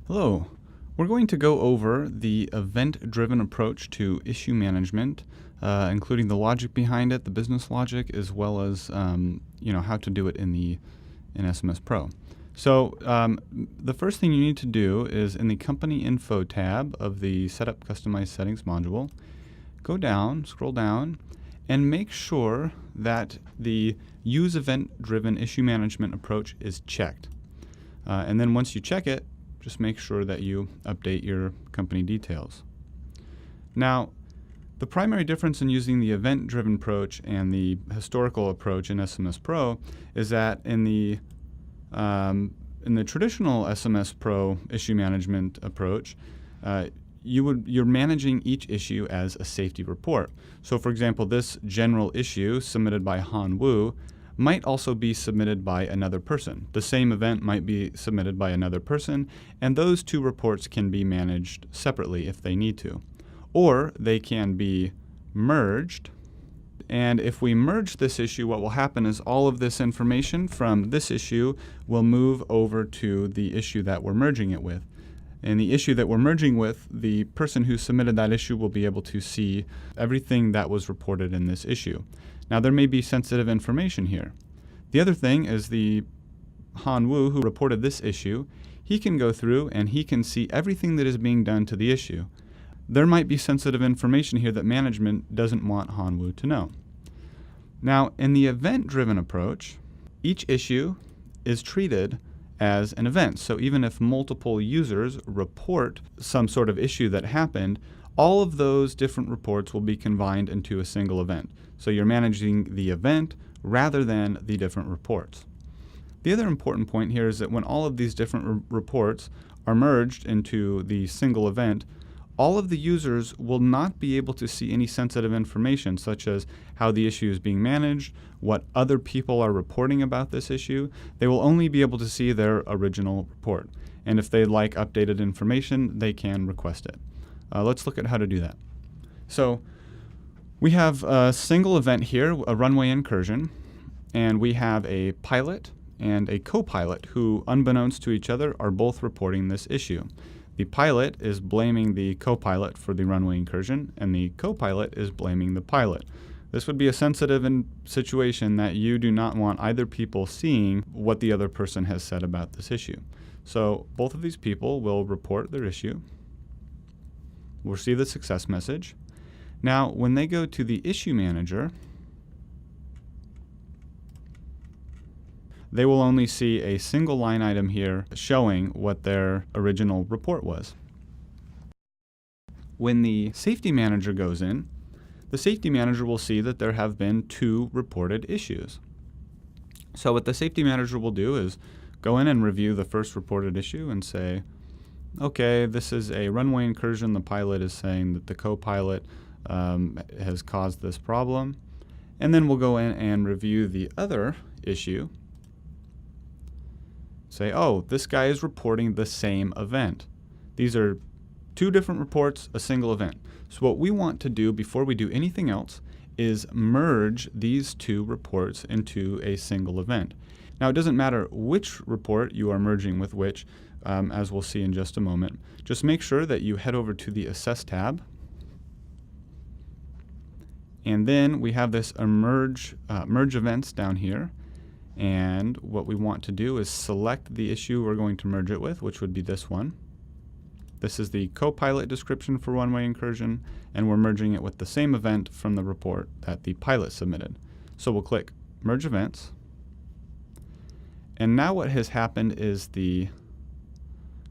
Hello. We're going to go over the event-driven approach to issue management, including the logic behind it, the business logic, as well as how to do it in SMS Pro. So the first thing you need to do is in the Company Info tab of the Setup Customize Settings module, go down, scroll down, and make sure that the Use Event-Driven Issue Management approach is checked. And then once you check it, just make sure that you update your company details. Now, the primary difference in using the event-driven approach and the historical approach in SMS Pro is that in the traditional SMS Pro issue management approach, you're managing each issue as a safety report. So, for example, this general issue submitted by Han Wu might also be submitted by another person. The same event might be submitted by another person, and those two reports can be managed separately if they need to. Or they can be merged, and if we merge this issue, what will happen is all of this information from this issue will move over to the issue that we're merging it with. And the issue that we're merging with, the person who submitted that issue will be able to see everything that was reported in this issue. Now, there may be sensitive information here. The other thing is the Han Wu who reported this issue, he can go through and he can see everything that is being done to the issue. There might be sensitive information here that management doesn't want Han Wu to know. Now, in the event-driven approach, each issue is treated as an event. So even if multiple users report some sort of issue that happened, all of those different reports will be combined into a single event. So you're managing the event rather than the different reports. The other important point here is that when all of these different reports are merged into the single event, all of the users will not be able to see any sensitive information, such as how the issue is being managed, what other people are reporting about this issue. They will only be able to see their original report. And if they'd like updated information, they can request it. Let's look at how to do that. So we have a single event here, a runway incursion, and we have a pilot and a co-pilot who, unbeknownst to each other, are both reporting this issue. The pilot is blaming the co-pilot for the runway incursion, and the co-pilot is blaming the pilot. This would be a sensitive situation that you do not want either people seeing what the other person has said about this issue. So both of these people will report their issue. We'll see the success message. Now, when they go to the issue manager, they will only see a single line item here showing what their original report was. When the safety manager goes in, the safety manager will see that there have been 2 reported issues. So what the safety manager will do is go in and review the first reported issue and say, okay, this is a runway incursion. The pilot is saying that the co-pilot has caused this problem. And then we'll go in and review the other issue. Say, oh, this guy is reporting the same event. These are 2 different reports, a single event. So what we want to do before we do anything else is merge these 2 reports into a single event. Now, it doesn't matter which report you are merging with which, as we'll see in just a moment. Just make sure that you head over to the Assess tab. And then we have this merge events down here. And what we want to do is select the issue we're going to merge it with, which would be this one. This is the co-pilot description for runway incursion, and we're merging it with the same event from the report that the pilot submitted. So we'll click Merge Events. And now what has happened is the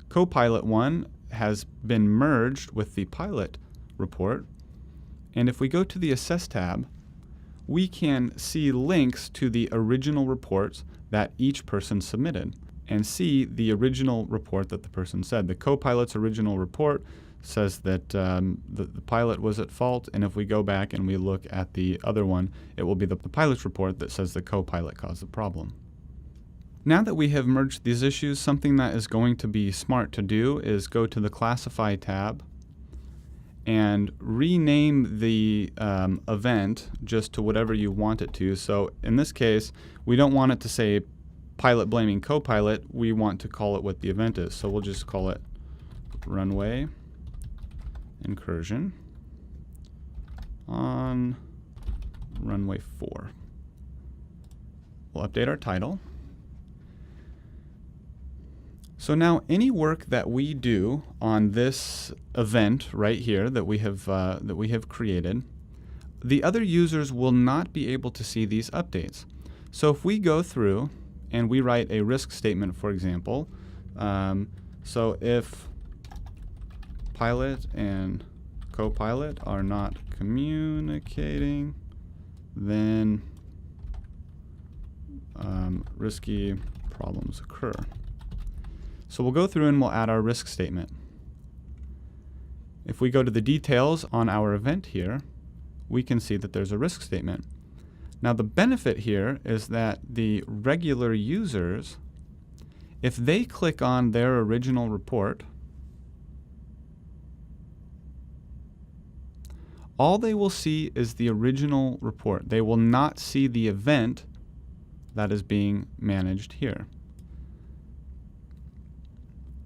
co-pilot one has been merged with the pilot report. And if we go to the Assess tab, we can see links to the original reports that each person submitted and see the original report that the person said. The co-pilot's original report says that the pilot was at fault, and if we go back and we look at the other one, it will be the pilot's report that says the co-pilot caused the problem. Now that we have merged these issues, something that is going to be smart to do is go to the Classify tab and rename the event just to whatever you want it to. So in this case, we don't want it to say pilot blaming co-pilot. We want to call it what the event is. So we'll just call it runway incursion on runway 4. We'll update our title. So now any work that we do on this event right here that we have created, the other users will not be able to see these updates. So if we go through and we write a risk statement, for example, so if pilot and co-pilot are not communicating, then risky problems occur. So we'll go through and we'll add our risk statement. If we go to the details on our event here, we can see that there's a risk statement. Now the benefit here is that the regular users, if they click on their original report, all they will see is the original report. They will not see the event that is being managed here.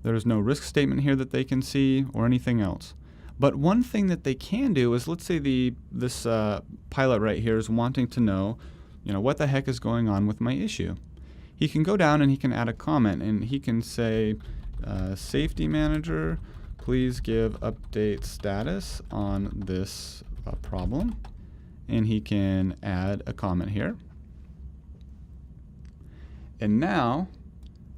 There is no risk statement here that they can see or anything else. But one thing that they can do is, let's say this pilot right here is wanting to know, what the heck is going on with my issue. He can go down and he can add a comment, and he can say, safety manager, please give update status on this problem. And he can add a comment here. And now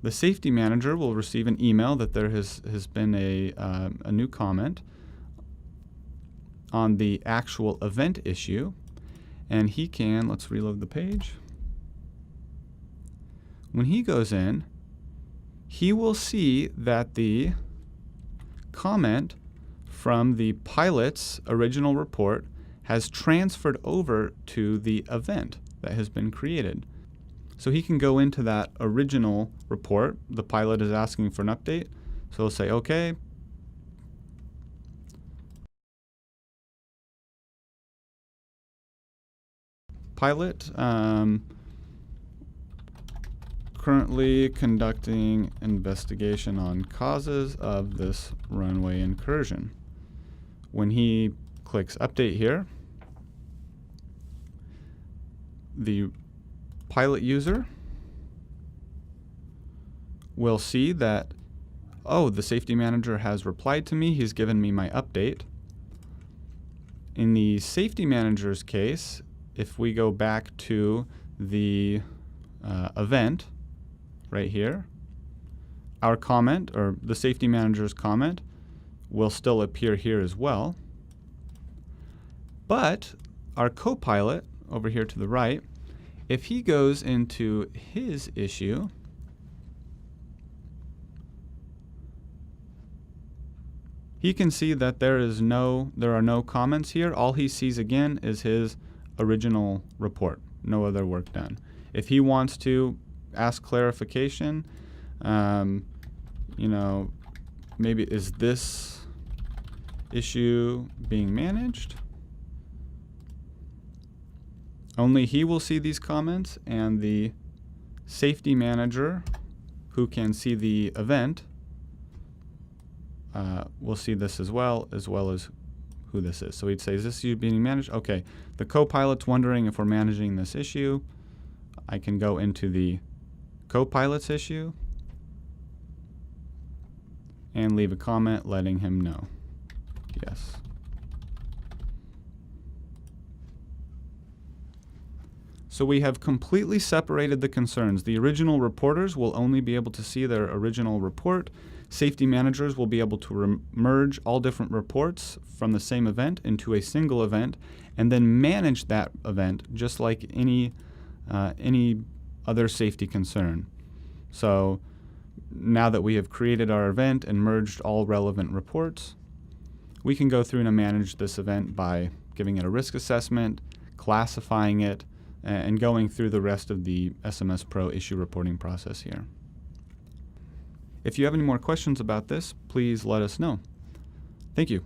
the safety manager will receive an email that there has been a new comment on the actual event issue, and he can, let's reload the page. When he goes in, he will see that the comment from the pilot's original report has transferred over to the event that has been created. So he can go into that original report. The pilot is asking for an update. So he'll say, okay. Pilot, currently conducting investigation on causes of this runway incursion. When he clicks update here, the pilot user will see that, oh, the safety manager has replied to me. He's given me my update. In the safety manager's case, if we go back to the event right here, our comment, or the safety manager's comment, will still appear here as well. But our co-pilot over here to the right, if he goes into his issue, he can see that there are no comments here. All he sees again is his original report, no other work done. If he wants to ask clarification, maybe is this issue being managed? Only he will see these comments, and the safety manager, who can see the event, will see this as well as who this is. So he'd say, is this issue being managed? Okay, the co-pilot's wondering if we're managing this issue. I can go into the co-pilot's issue and leave a comment letting him know. Yes. So we have completely separated the concerns. The original reporters will only be able to see their original report. Safety managers will be able to merge all different reports from the same event into a single event and then manage that event just like any other safety concern. So now that we have created our event and merged all relevant reports, we can go through and manage this event by giving it a risk assessment, classifying it, and going through the rest of the SMS Pro issue reporting process here. If you have any more questions about this, please let us know. Thank you.